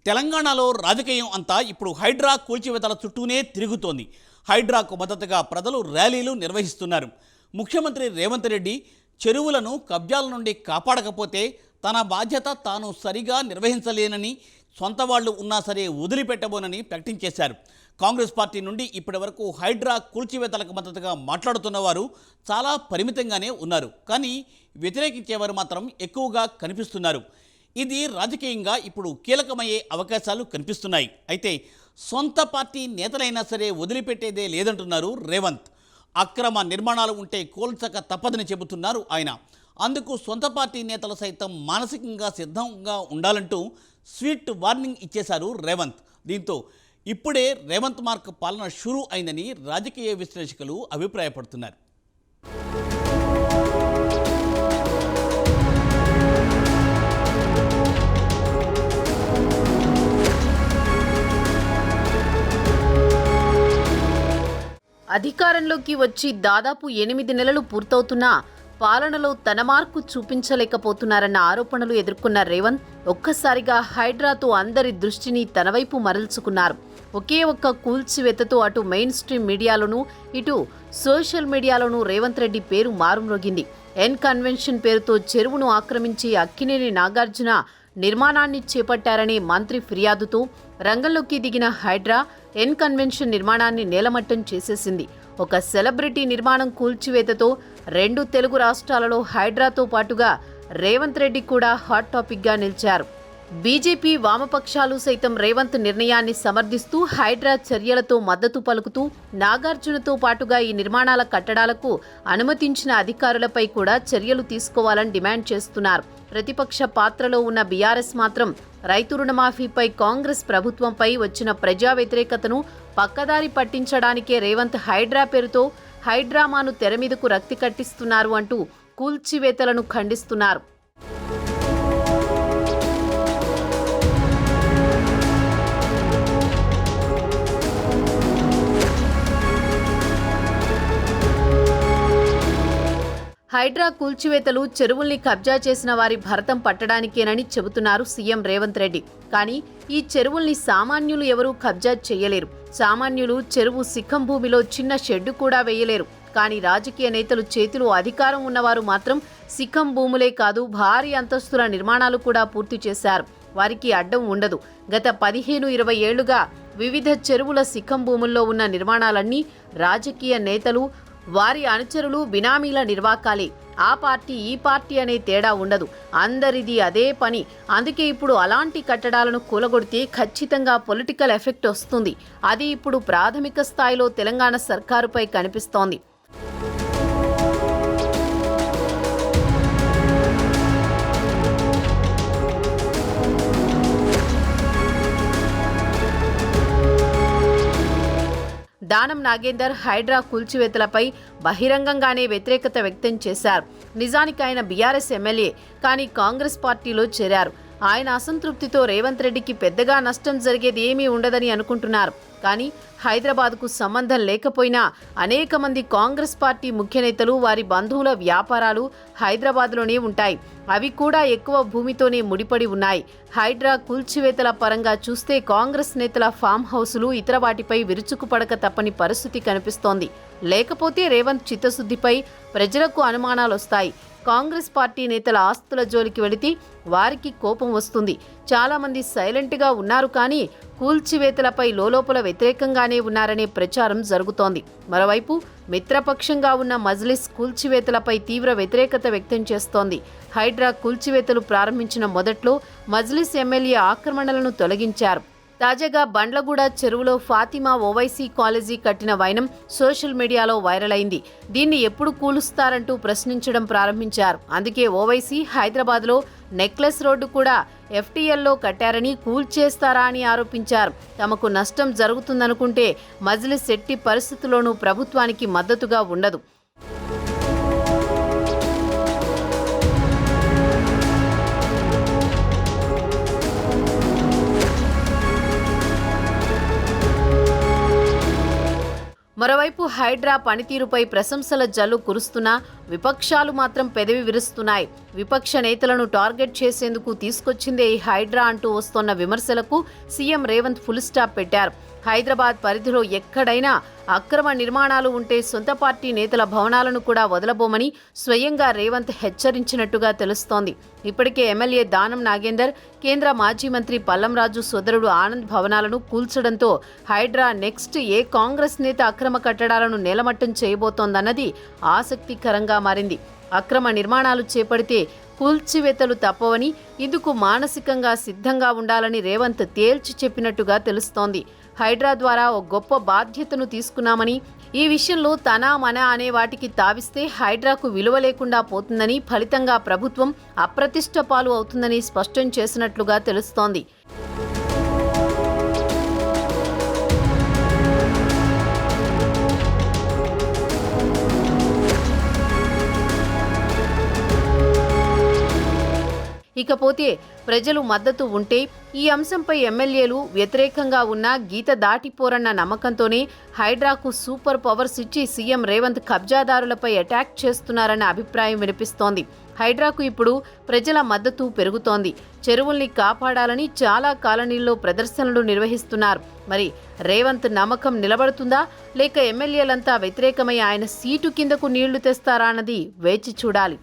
తెలంగాణలో రాజకీయం అంతా ఇప్పుడు హైడ్రా కూల్చివేతల చుట్టూనే తిరుగుతోంది. హైడ్రాకు మద్దతుగా ప్రజలు ర్యాలీలు నిర్వహిస్తున్నారు. ముఖ్యమంత్రి రేవంత్ రెడ్డి చెరువులను కబ్జాల నుండి కాపాడకపోతే తన బాధ్యత తాను సరిగా నిర్వహించలేనని, సొంత వాళ్ళు ఉన్నా సరే వదిలిపెట్టబోనని ప్రకటించేశారు. కాంగ్రెస్ పార్టీ నుండి ఇప్పటి వరకు హైడ్రా కూల్చివేతలకు మద్దతుగా మాట్లాడుతున్న వారు చాలా పరిమితంగానే ఉన్నారు. కానీ వ్యతిరేకించేవారు మాత్రం ఎక్కువగా కనిపిస్తున్నారు. ఇది రాజకీయంగా ఇప్పుడు కీలకమయ్యే అవకాశాలు కనిపిస్తున్నాయి. అయితే సొంత పార్టీ నేతలైనా సరే వదిలిపెట్టేదే లేదంటున్నారు రేవంత్. అక్రమ నిర్మాణాలు ఉంటే కోల్చక తప్పదని చెబుతున్నారు ఆయన. అందుకు సొంత పార్టీ నేతలు సైతం మానసికంగా సిద్ధంగా ఉండాలంటూ స్వీట్ వార్నింగ్ ఇచ్చేశారు రేవంత్. దీంతో ఇప్పుడే రేవంత్ మార్క్ పాలన షురూ అయిందని రాజకీయ విశ్లేషకులు అభిప్రాయపడుతున్నారు. అధికారంలోకి వచ్చి దాదాపు 8 నెలలు పూర్తవుతున్నా పాలనలో తన మార్కు చూపించలేకపోతున్నారన్న ఆరోపణలు ఎదుర్కొన్న రేవంత్ ఒక్కసారిగా హైడ్రాతో అందరి దృష్టిని తన వైపు మరల్చుకున్నారు. ఒకే ఒక్క కూల్చివేతతో అటు మెయిన్ స్ట్రీమ్ మీడియాలోనూ ఇటు సోషల్ మీడియాలోనూ రేవంత్ రెడ్డి పేరు మారుమ్రోగింది. ఎన్ కన్వెన్షన్ పేరుతో చెరువును ఆక్రమించి అక్కినేని నాగార్జున నిర్మాణాన్ని చేపట్టారనే మంత్రి ఫిర్యాదుతో రంగంలోకి దిగిన హైడ్రా ఎన్ కన్వెన్షన్ నిర్మాణాన్ని నేలమట్టం చేసేసింది. ఒక సెలబ్రిటీ నిర్మాణం కూల్చివేతతో 2 తెలుగు రాష్ట్రాలలో హైడ్రాతో పాటుగా రేవంత్ రెడ్డి కూడా హాట్ టాపిక్గా నిలిచారు. బీజేపీ వామపక్షాలు సైతం రేవంత్ నిర్ణయాన్ని సమర్థిస్తూ హైడ్రా చర్యలతో మద్దతు పలుకుతూ నాగార్జునతో పాటుగా ఈ నిర్మాణాల కట్టడాలకు అనుమతించిన అధికారులపై కూడా చర్యలు తీసుకోవాలని డిమాండ్ చేస్తున్నారు. ప్రతిపక్ష పాత్రలో ఉన్న బీఆర్ఎస్ మాత్రం రైతు రుణమాఫీపై కాంగ్రెస్ ప్రభుత్వంపై వచ్చిన ప్రజా వ్యతిరేకతను పక్కదారి పట్టించడానికే రేవంత్ హైడ్రా పేరుతో హైడ్రామాను తెరమీదకు రక్తి కట్టిస్తున్నారు అంటూ కూల్చివేతలను ఖండిస్తున్నారు. హైడ్రా కూల్చివేతలు చెరువుల్ని కబ్జా చేసిన వారి భరతం పట్టడానికేనని చెబుతున్నారు సీఎం రేవంత్ రెడ్డి. కానీ ఈ చెరువుల్ని సామాన్యులు ఎవరూ కబ్జా చేయలేరు. సామాన్యులు చెరువు సిక్కం భూమిలో చిన్న షెడ్డు కూడా వేయలేరు. కానీ రాజకీయ నేతలు చేతిలో అధికారం ఉన్నవారు మాత్రం సిక్కం భూములే కాదు భారీ అంతస్తుల నిర్మాణాలు కూడా పూర్తి చేశారు. వారికి అడ్డం ఉండదు. గత 15-20 ఏళ్లుగా వివిధ చెరువుల సిక్కం భూముల్లో ఉన్న నిర్మాణాలన్నీ రాజకీయ నేతలు వారి అనుచరులు బినామీల నిర్వాకాలే. ఆ పార్టీ ఈ పార్టీ అనే తేడా ఉండదు. అందరిది అదే పని. అందుకే ఇప్పుడు అలాంటి కట్టడాలను కూలగొడితే ఖచ్చితంగా పొలిటికల్ ఎఫెక్ట్ వస్తుంది. అది ఇప్పుడు ప్రాథమిక స్థాయిలో తెలంగాణ సర్కారుపై కనిపిస్తోంది. దానం నాగేందర్ హైడ్రా కూల్చివేతలపై బహిరంగంగానే వ్యతిరేకత వ్యక్తం చేశారు. నిజానికి ఆయన బీఆర్ఎస్ ఎమ్మెల్యే, కానీ కాంగ్రెస్ పార్టీలో చేరారు. ఆయన అసంతృప్తితో రేవంత్ రెడ్డికి పెద్దగా నష్టం జరిగేది ఏమీ ఉండదని అనుకుంటున్నారు. కానీ హైదరాబాద్కు సంబంధం లేకపోయినా అనేక మంది కాంగ్రెస్ పార్టీ ముఖ్య నేతలు వారి బంధువుల వ్యాపారాలు హైదరాబాద్లోనే ఉంటాయి. అవి కూడా ఎక్కువ భూమితోనే ముడిపడి ఉన్నాయి. హైడ్రా కూల్చివేతల పరంగా చూస్తే కాంగ్రెస్ నేతల ఫామ్ హౌసులు ఇతర వాటిపై విరుచుకుపడక తప్పని పరిస్థితి కనిపిస్తోంది. లేకపోతే రేవంత్ చిత్తశుద్ధిపై ప్రజలకు అనుమానాలొస్తాయి. కాంగ్రెస్ పార్టీ నేతల ఆస్తుల జోలికి వెళితే వారికి కోపం వస్తుంది. చాలామంది సైలెంట్గా ఉన్నారు, కానీ కూల్చివేతలపై లోలోపల వ్యతిరేకంగానే ఉన్నారనే ప్రచారం జరుగుతోంది. మరోవైపు మిత్రపక్షంగా ఉన్న మజ్లిస్ కూల్చివేతలపై తీవ్ర వ్యతిరేకత వ్యక్తం చేస్తోంది. హైడ్రా కూల్చివేతలు ప్రారంభించిన మొదట్లో మజ్లిస్ ఎమ్మెల్యే ఆక్రమణలను తొలగించారు. తాజాగా బండ్లగూడ చెరువులో ఫాతిమా ఓవైసీ కాలేజీ కట్టిన వైనం సోషల్ మీడియాలో వైరల్ అయింది. దీన్ని ఎప్పుడు కూలుస్తారంటూ ప్రశ్నించడం ప్రారంభించారు. అందుకే ఓవైసీ హైదరాబాద్లో నెక్లెస్ రోడ్డు కూడా ఎఫ్టీఎల్లో కట్టారని, కూల్చేస్తారా అని ఆరోపించారు. తమకు నష్టం జరుగుతుందనుకుంటే మజ్లిస్ ఎట్టి పరిస్థితుల్లోనూ ప్రభుత్వానికి మద్దతుగా ఉండదు. మరోవైపు హైడ్రా పనితీరుపై ప్రశంసల జల్లు కురుస్తున్నా విపక్షాలు మాత్రం పెదవి విరుస్తున్నాయి. విపక్ష నేతలను టార్గెట్ చేసేందుకు తీసుకొచ్చిందే ఈ హైడ్రా అంటూ వస్తోన్న విమర్శలకు సీఎం రేవంత్ ఫుల్ స్టాప్ పెట్టారు. హైదరాబాద్ పరిధిలో ఎక్కడైనా అక్రమ నిర్మాణాలు ఉంటే సొంత పార్టీ నేతల భవనాలను కూడా వదలబోమని స్వయంగా రేవంత్ హెచ్చరించినట్టుగా తెలుస్తోంది. ఇప్పటికే ఎమ్మెల్యే దానం నాగేందర్, కేంద్ర మాజీ మంత్రి పల్లంరాజు సోదరుడు ఆనంద్ భవనాలను కూల్చడంతో హైడ్రా నెక్స్ట్ ఏ కాంగ్రెస్ నేత అక్రమ కట్టడాలను నేలమట్టం చేయబోతోందన్నది ఆసక్తికరంగా మారింది. అక్రమ నిర్మాణాలు చేపడితే కూల్చివేతలు తప్పవని, ఇందుకు మానసికంగా సిద్ధంగా ఉండాలని రేవంత్ తేల్చి చెప్పినట్టుగా తెలుస్తోంది. హైడ్రా ద్వారా ఓ గొప్ప బాధ్యతను తీసుకున్నామని, ఈ విషయంలో తన మన అనే వాటికి తావిస్తే హైడ్రాకు విలువ లేకుండా పోతుందని, ఫలితంగా ప్రభుత్వం అప్రతిష్ట పాలు అవుతుందని స్పష్టం చేసినట్లుగా తెలుస్తోంది. ఇకపోతే ప్రజలు మద్దతు ఉంటే ఈ అంశంపై ఎమ్మెల్యేలు వ్యతిరేకంగా ఉన్న గీత దాటిపోరన్న నమ్మకంతోనే హైడ్రాకు సూపర్ పవర్స్ ఇచ్చి సీఎం రేవంత్ కబ్జాదారులపై అటాక్ చేస్తున్నారన్న అభిప్రాయం వినిపిస్తోంది. హైడ్రాకు ఇప్పుడు ప్రజల మద్దతు పెరుగుతోంది. చెరువుల్ని కాపాడాలని చాలా కాలనీల్లో ప్రదర్శనలు నిర్వహిస్తున్నారు. మరి రేవంత్ నమ్మకం నిలబడుతుందా, లేక ఎమ్మెల్యేలంతా వ్యతిరేకమై ఆయన సీటు కిందకు నీళ్లు తెస్తారా అన్నది వేచి చూడాలి.